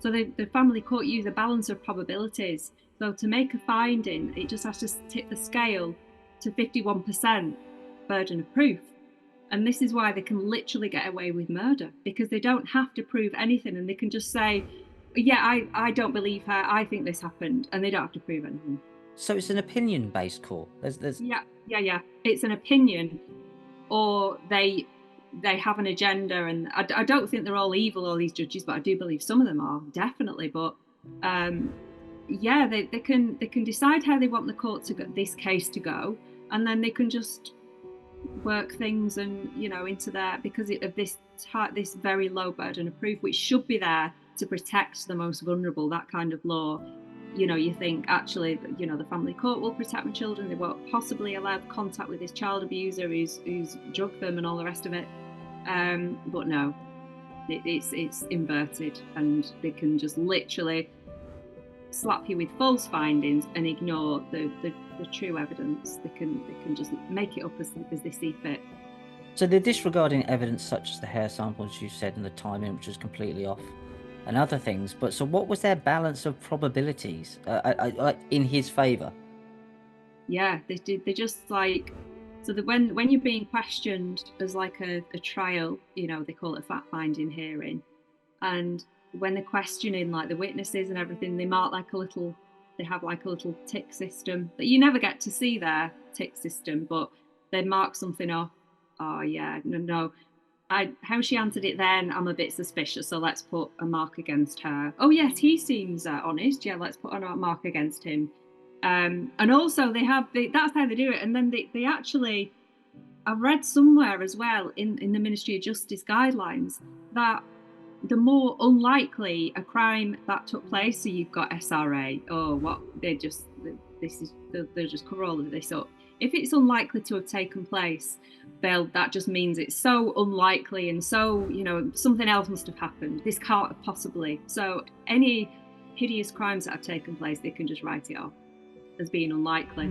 So the family court use a balance of probabilities. So to make a finding, it just has to tip the scale to 51% burden of proof. And this is why they can literally get away with murder, because they don't have to prove anything, and they can just say, yeah, I don't believe her, I think this happened, and they don't have to prove anything. So it's an opinion-based court. Yeah. It's an opinion, or they have an agenda, and I don't think they're all evil, all these judges, but I do believe some of them are, definitely. But yeah, they can decide how they want the court to go, this case to go, and then they can just work things and into there, because of this very low burden of proof, which should be there to protect the most vulnerable. That kind of law, you think actually, the family court will protect my children, they won't possibly allow contact with this child abuser who's drugged them and all the rest of it. But no, it's inverted, and they can just literally slap you with false findings and ignore the true evidence. They can just make it up as they see fit. So they're disregarding evidence such as the hair samples you said, and the timing, which was completely off, and other things. But so what was their balance of probabilities in his favour? Yeah, they just like, so that when you're being questioned as like a trial, they call it a fact finding hearing, and when they're questioning like the witnesses and everything, they mark they have like a little tick system that you never get to see their tick system, but they mark something off. Oh yeah, no. How she answered it then, I'm a bit suspicious, so let's put a mark against her. Oh yes, he seems honest. Yeah, let's put a mark against him. And also that's how they do it. And then they actually, I've read somewhere as well in the Ministry of Justice guidelines that the more unlikely a crime that took place, so you've got SRA, or what, they'll just cover all of this up. If it's unlikely to have taken place, that just means it's so unlikely, and so something else must have happened. This can't have possibly. So any hideous crimes that have taken place, they can just write it off as being unlikely.